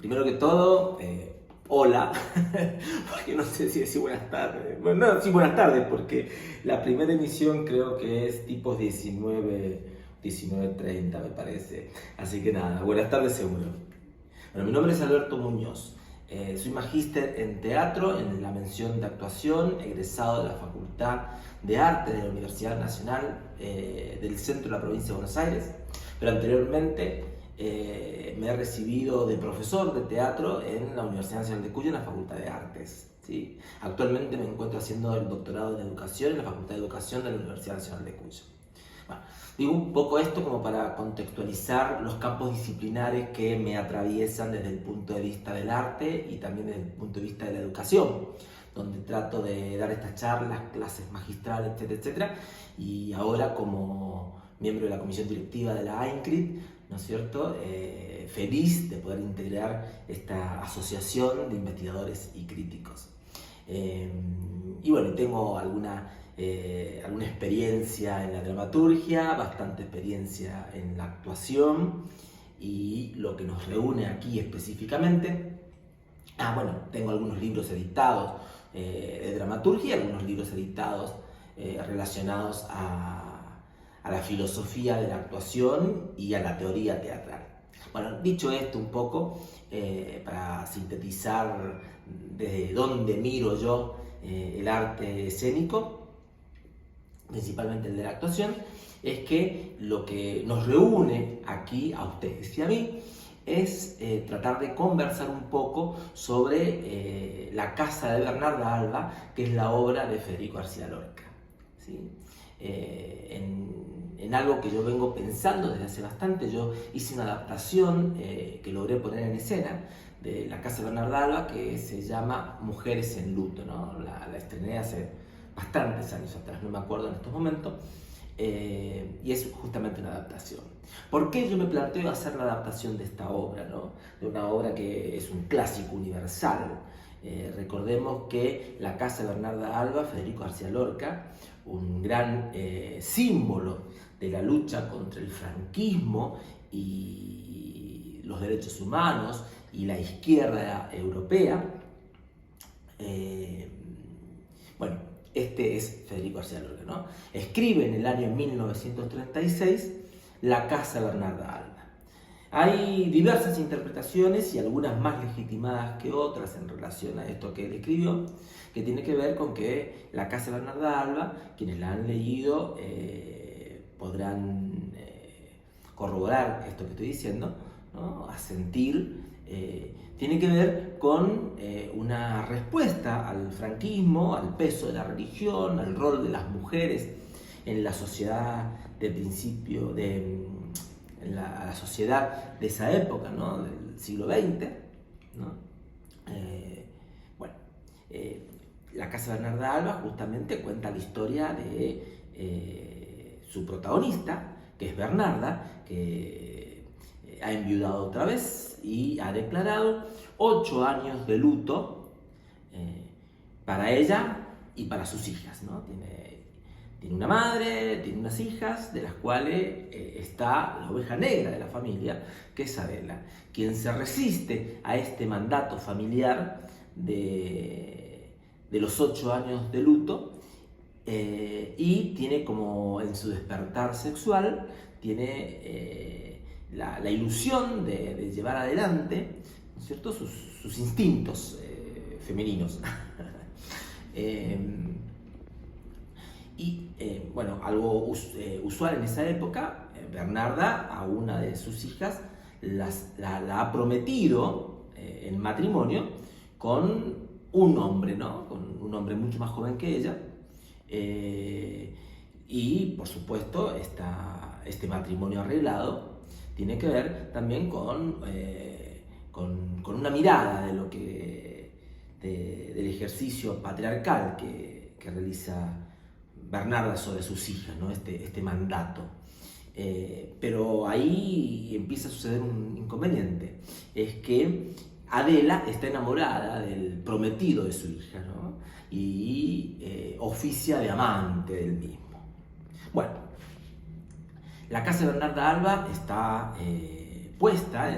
Primero que todo, hola, porque no sé si decir buenas tardes. Bueno, no, sí, buenas tardes, porque la primera emisión creo que es tipo 19:30 me parece. Así que nada, buenas tardes seguro. Bueno, mi nombre es Alberto Muñoz. Soy magíster en teatro en la mención de actuación, egresado de la Facultad de Arte de la Universidad Nacional del Centro de la Provincia de Buenos Aires, pero anteriormente me he recibido de profesor de teatro en la Universidad Nacional de Cuyo en la Facultad de Artes. ¿Sí? Actualmente me encuentro haciendo el doctorado en Educación en la Facultad de Educación de la Universidad Nacional de Cuyo. Bueno, digo un poco esto como para contextualizar los campos disciplinares que me atraviesan desde el punto de vista del arte y también desde el punto de vista de la educación, donde trato de dar estas charlas, clases magistrales, etcétera, etcétera, y ahora como miembro de la comisión directiva de la AINCRIT, ¿no es cierto? Feliz de poder integrar esta asociación de investigadores y críticos. Y bueno, tengo alguna experiencia en la dramaturgia, bastante experiencia en la actuación y lo que nos reúne aquí específicamente. Bueno, tengo algunos libros editados de dramaturgia, algunos libros editados relacionados a la filosofía de la actuación y a la teoría teatral. Bueno, dicho esto un poco, para sintetizar desde dónde miro yo el arte escénico, principalmente el de la actuación, es que lo que nos reúne aquí a ustedes y a mí es tratar de conversar un poco sobre La Casa de Bernarda Alba, que es la obra de Federico García Lorca. ¿Sí? En algo que yo vengo pensando desde hace bastante. Yo hice una adaptación que logré poner en escena de La Casa de Bernarda Alba, que se llama Mujeres en Luto, ¿no? La estrené hace bastantes años atrás, no me acuerdo en estos momentos, y es justamente una adaptación. ¿Por qué yo me planteo hacer la adaptación de esta obra, ¿no? De una obra que es un clásico universal? Recordemos que La Casa de Bernarda Alba, Federico García Lorca, un gran símbolo de la lucha contra el franquismo y los derechos humanos y la izquierda europea. Bueno, este es Federico García Lorca, ¿no? Escribe en el año 1936 La Casa de Bernarda Alba. Hay diversas interpretaciones y algunas más legitimadas que otras en relación a esto que él escribió, que tiene que ver con que La Casa de Bernarda Alba, quienes la han leído podrán corroborar esto que estoy diciendo, ¿no? Asentir, tiene que ver con una respuesta al franquismo, al peso de la religión, al rol de las mujeres en la sociedad de principio la sociedad de esa época, ¿no? Del siglo XX, ¿no? Bueno, La Casa de Bernarda Alba justamente cuenta la historia de su protagonista, que es Bernarda, que ha enviudado otra vez y ha declarado 8 años de luto para ella y para sus hijas, ¿no? Tiene una madre, tiene unas hijas, de las cuales está la oveja negra de la familia, que es Adela, quien se resiste a este mandato familiar de los 8 años de luto, y tiene como en su despertar sexual, tiene la ilusión de llevar adelante, ¿no es cierto?, sus instintos femeninos. Bueno, algo usual en esa época, Bernarda a una de sus hijas la ha prometido en matrimonio con un hombre, ¿no? Con un hombre mucho más joven que ella, y por supuesto este matrimonio arreglado tiene que ver también con una mirada de lo del ejercicio patriarcal que realiza Bernarda sobre sus hijas, ¿no? Este mandato. Pero ahí empieza a suceder un inconveniente, es que Adela está enamorada del prometido de su hija, ¿no? Y oficia de amante del mismo. Bueno, la Casa de Bernarda Alba está puesta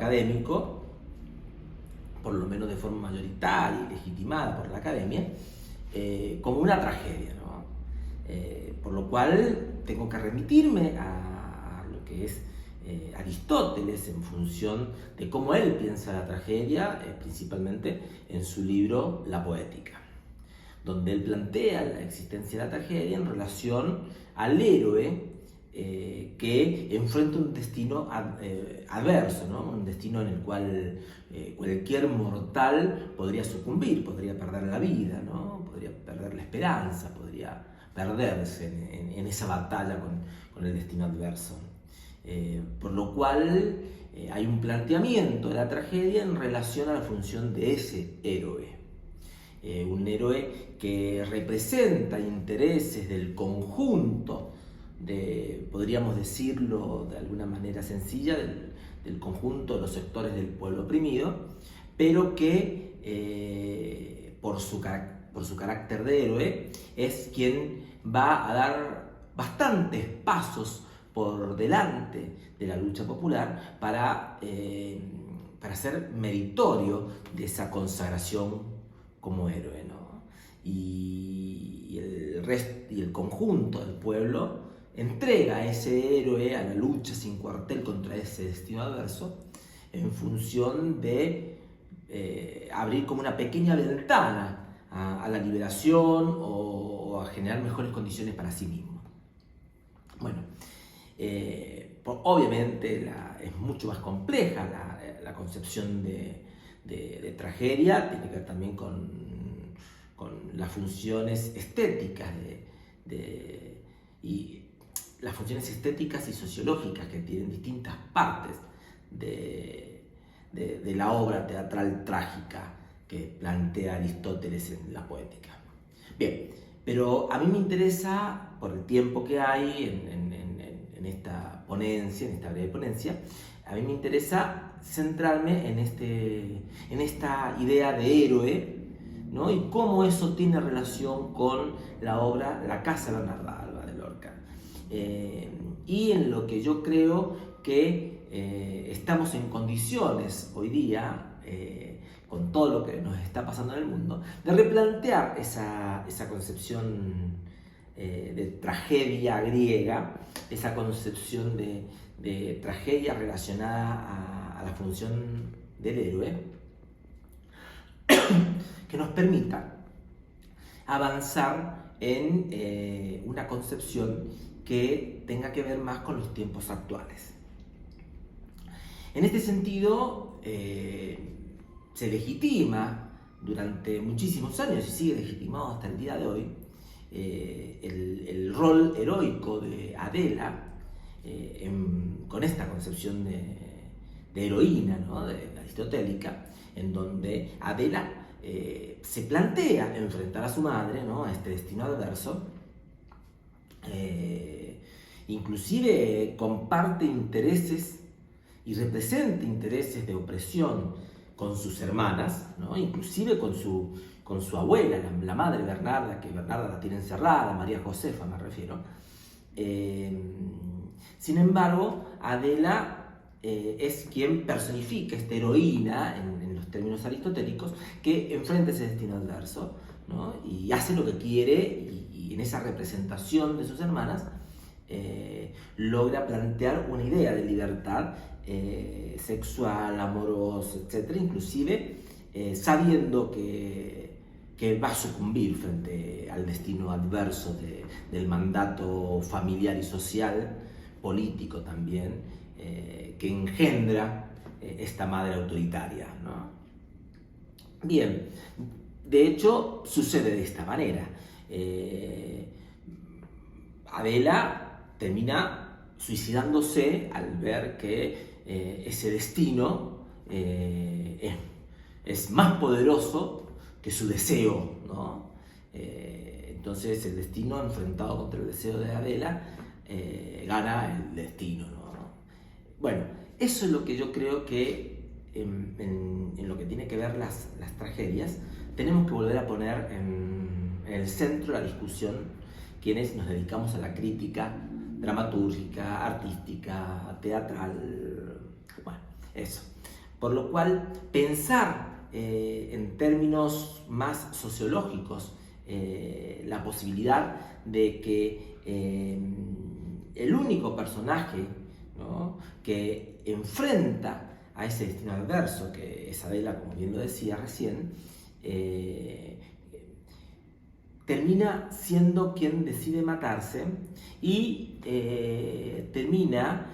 académico, por lo menos de forma mayoritaria y legitimada por la academia, como una tragedia, ¿no? Por lo cual tengo que remitirme a lo que es Aristóteles en función de cómo él piensa la tragedia, principalmente en su libro La Poética, donde él plantea la existencia de la tragedia en relación al héroe que enfrenta un destino adverso, ¿no? Un destino en el cual cualquier mortal podría sucumbir, podría perder la vida, ¿no? Podría perder la esperanza, podría perderse en esa batalla con el destino adverso. Por lo cual hay un planteamiento de la tragedia en relación a la función de ese héroe. Un héroe que representa intereses del conjunto, podríamos decirlo de alguna manera sencilla, del conjunto de los sectores del pueblo oprimido, pero que por su carácter de héroe es quien va a dar bastantes pasos por delante de la lucha popular para ser meritorio de esa consagración como héroe, ¿no? Y el conjunto del pueblo entrega a ese héroe a la lucha sin cuartel contra ese destino adverso en función de abrir como una pequeña ventana a la liberación o a generar mejores condiciones para sí mismo. Bueno, obviamente es mucho más compleja la concepción de tragedia, tiene que ver también con las funciones estéticas y las funciones estéticas y sociológicas que tienen distintas partes de la obra teatral trágica que plantea Aristóteles en La Poética. Bien, pero a mí me interesa, por el tiempo que hay en esta ponencia, en esta breve ponencia, a mí me interesa centrarme en esta idea de héroe, ¿no? Y cómo eso tiene relación con la obra La Casa de Bernarda Alba de Lorca. Y en lo que yo creo que estamos en condiciones hoy día, con todo lo que nos está pasando en el mundo, de replantear esa concepción de tragedia griega, esa concepción de tragedia relacionada a la función del héroe, que nos permita avanzar en una concepción que tenga que ver más con los tiempos actuales. En este sentido, se legitima durante muchísimos años y sigue legitimado hasta el día de hoy el rol heroico de Adela con esta concepción de heroína, ¿no? Aristotélica, en donde Adela se plantea enfrentar a su madre, ¿no? A este destino adverso, inclusive comparte intereses y representa intereses de opresión con sus hermanas, ¿no? Inclusive con su abuela, la madre Bernarda, que Bernarda la tiene encerrada, María Josefa me refiero. Sin embargo, Adela es quien personifica esta heroína, en los términos aristotélicos, que enfrenta ese destino adverso, ¿no? Y hace lo que quiere, y en esa representación de sus hermanas logra plantear una idea de libertad sexual, amorosa, etc., inclusive sabiendo que va a sucumbir frente al destino adverso del mandato familiar y social, político también, que engendra esta madre autoritaria, ¿no? Bien, de hecho sucede de esta manera. Adela termina suicidándose al ver que ese destino es más poderoso que su deseo, ¿no? Entonces el destino, enfrentado contra el deseo de Adela, gana el destino, ¿no? Bueno, eso es lo que yo creo que en lo que tiene que ver las tragedias tenemos que volver a poner en el centro de la discusión quienes nos dedicamos a la crítica dramatúrgica, artística, teatral, bueno, eso. Por lo cual, pensar en términos más sociológicos la posibilidad de que el único personaje, ¿no?, que enfrenta a ese destino adverso, que es Adela, como bien lo decía recién, termina siendo quien decide matarse y termina,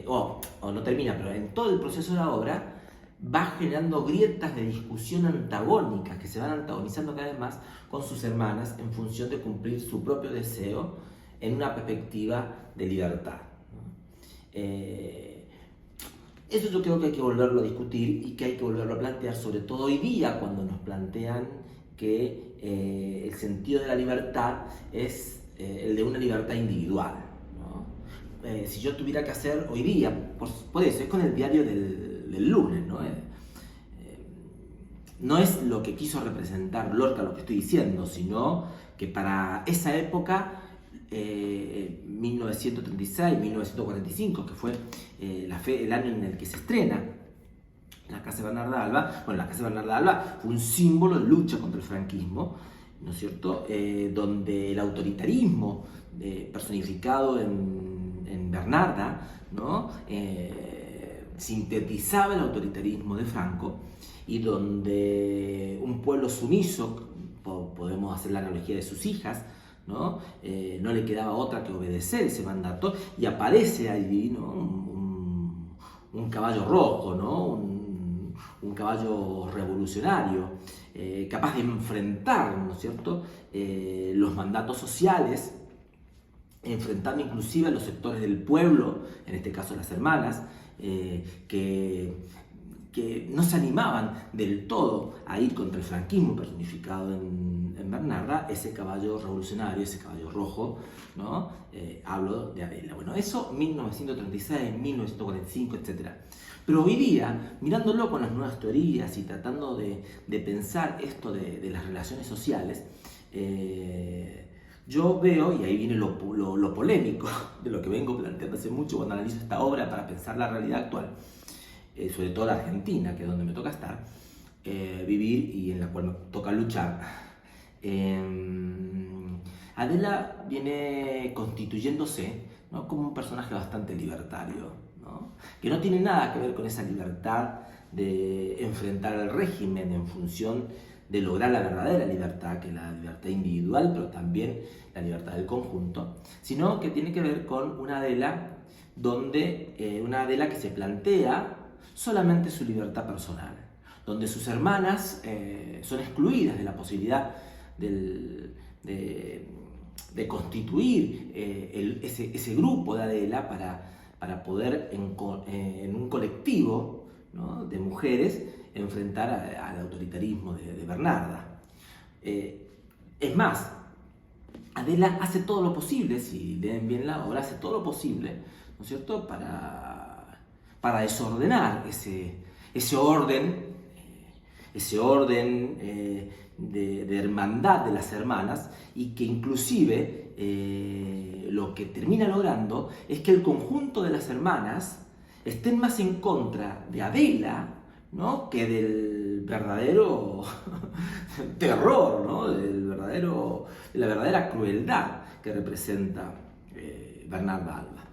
o no termina, pero en todo el proceso de la obra va generando grietas de discusión antagónicas que se van antagonizando cada vez más con sus hermanas en función de cumplir su propio deseo en una perspectiva de libertad, ¿no? Eso yo creo que hay que volverlo a discutir y que hay que volverlo a plantear, sobre todo hoy día cuando nos plantean que el sentido de la libertad es el de una libertad individual, ¿no? Si yo tuviera que hacer hoy día, por eso, es con el diario del lunes, ¿no? No es lo que quiso representar Lorca lo que estoy diciendo, sino que para esa época, 1936-1945, que fue el año en el que se estrena la Casa de Bernarda Alba, bueno, la Casa de Bernarda Alba fue un símbolo de lucha contra el franquismo, ¿no es cierto?, donde el autoritarismo personificado en Bernarda, ¿no?, sintetizaba el autoritarismo de Franco, y donde un pueblo sumiso, podemos hacer la analogía de sus hijas, ¿no? No le quedaba otra que obedecer ese mandato, y aparece allí, ¿no?, un caballo rojo, ¿no?, un caballo revolucionario, capaz de enfrentar, ¿no es cierto?, los mandatos sociales, enfrentando inclusive a los sectores del pueblo, en este caso las hermanas, que no se animaban del todo a ir contra el franquismo personificado en Bernarda, ese caballo revolucionario, ese caballo rojo, ¿no? Hablo de Adela. Bueno, eso 1936, 1945, etc. Pero hoy día, mirándolo con las nuevas teorías y tratando de pensar esto de las relaciones sociales, yo veo, y ahí viene lo polémico de lo que vengo planteando hace mucho cuando analizo esta obra para pensar la realidad actual, sobre todo la Argentina, que es donde me toca estar, vivir y en la cual me toca luchar. Adela viene constituyéndose, ¿no?, como un personaje bastante libertario, ¿no?, que no tiene nada que ver con esa libertad de enfrentar al régimen en función de lograr la verdadera libertad, que es la libertad individual, pero también la libertad del conjunto, sino que tiene que ver con una Adela una Adela que se plantea solamente su libertad personal, donde sus hermanas son excluidas de la posibilidad de constituir ese grupo de Adela para poder en un colectivo, ¿no?, de mujeres enfrentar al autoritarismo de Bernarda. Es más, Adela hace todo lo posible, si leen bien la obra, hace todo lo posible, ¿no es cierto?, para desordenar ese orden de hermandad de las hermanas, y que inclusive lo que termina logrando es que el conjunto de las hermanas estén más en contra de Adela, ¿no?, que del verdadero terror, ¿no?, de la verdadera crueldad que representa Bernarda Alba.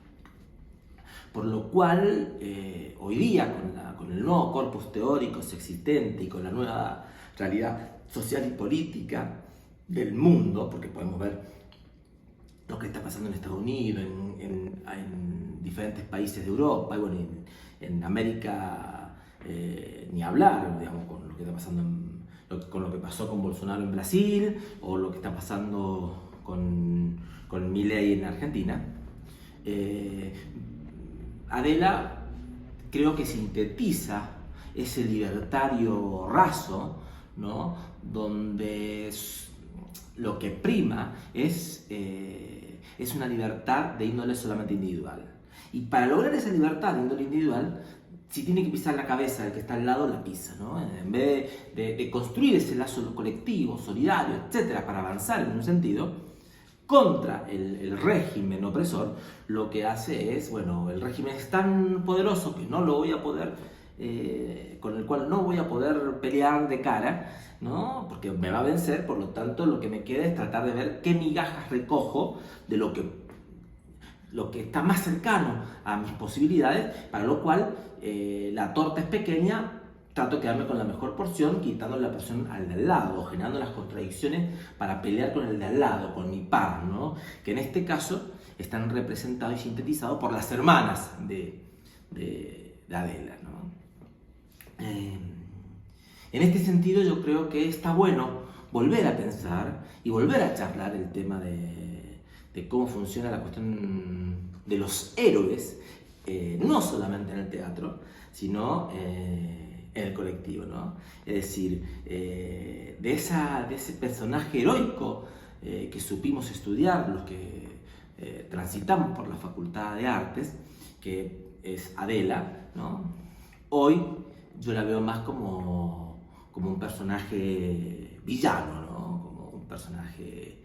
Por lo cual, hoy día, con el nuevo corpus teórico existente y con la nueva realidad social y política del mundo, porque podemos ver lo que está pasando en Estados Unidos, en diferentes países de Europa, y bueno, en América, ni hablar, digamos, con lo que está pasando con lo que pasó con Bolsonaro en Brasil, o lo que está pasando con Milei en Argentina. Adela creo que sintetiza ese libertario raso, ¿no?, donde lo que prima es una libertad de índole solamente individual. Y para lograr esa libertad de índole individual, si tiene que pisar la cabeza del que está al lado, la pisa, ¿no? En vez de construir ese lazo colectivo, solidario, etcétera, para avanzar en un sentido contra el régimen opresor, lo que hace es, bueno, el régimen es tan poderoso que no lo voy a poder con el cual no voy a poder pelear de cara, ¿no? Porque me va a vencer, por lo tanto lo que me queda es tratar de ver qué migajas recojo de lo que está más cercano a mis posibilidades, para lo cual la torta es pequeña, trato de quedarme con la mejor porción, quitando la porción al de al lado, generando las contradicciones para pelear con el de al lado, con mi par, ¿no? Que en este caso están representados y sintetizados por las hermanas de Adela, ¿no? En este sentido yo creo que está bueno volver a pensar y volver a charlar el tema de cómo funciona la cuestión de los héroes, no solamente en el teatro, sino en el colectivo, ¿no? Es decir, de ese personaje heroico que supimos estudiar los que transitamos por la Facultad de Artes, que es Adela, ¿no? Hoy yo la veo más como un personaje villano, ¿no? Como un personaje,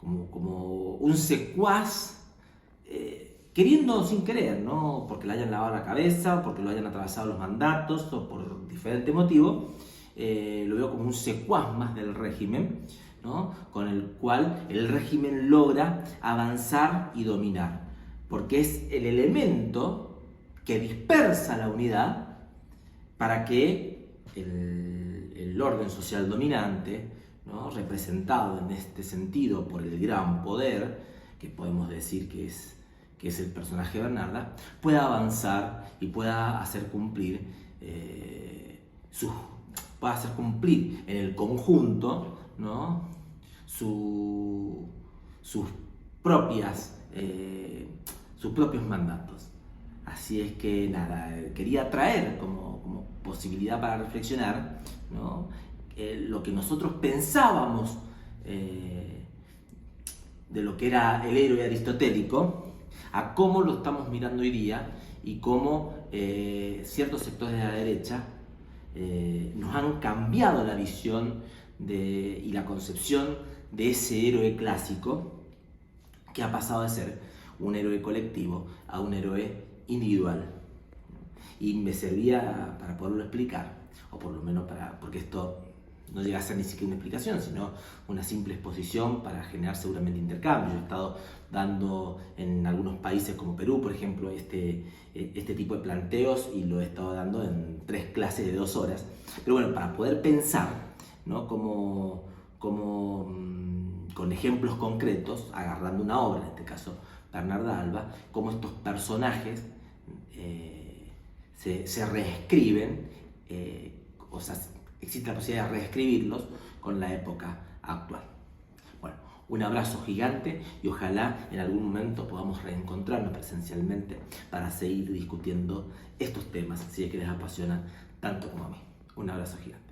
como un secuaz, queriendo sin querer, ¿no? Porque le hayan lavado la cabeza, porque lo hayan atravesado los mandatos, o por diferente motivo, lo veo como un secuaz más del régimen, ¿no? Con el cual el régimen logra avanzar y dominar, porque es el elemento que dispersa la unidad para que el orden social dominante, ¿no? Representado en este sentido por el gran poder, que podemos decir que es el personaje de Bernarda, pueda avanzar y pueda hacer cumplir en el conjunto, ¿no? sus propios mandatos. Así es que nada, quería traer como posibilidad para reflexionar, ¿no? Lo que nosotros pensábamos de lo que era el héroe aristotélico, a cómo lo estamos mirando hoy día y cómo ciertos sectores de la derecha nos han cambiado la visión y la concepción de ese héroe clásico, que ha pasado de ser un héroe colectivo a un héroe individual. Y me servía para poderlo explicar, o por lo menos porque esto no llega a ser ni siquiera una explicación, sino una simple exposición para generar seguramente intercambio. Yo he estado dando en algunos países como Perú, por ejemplo, este tipo de planteos, y lo he estado dando en 3 clases de 2 horas. Pero bueno, para poder pensar, ¿no? Como con ejemplos concretos, agarrando una obra, en este caso Bernarda Alba, cómo estos personajes se reescriben, o sea, existe la posibilidad de reescribirlos con la época actual. Bueno, un abrazo gigante y ojalá en algún momento podamos reencontrarnos presencialmente para seguir discutiendo estos temas, si es que les apasiona tanto como a mí. Un abrazo gigante.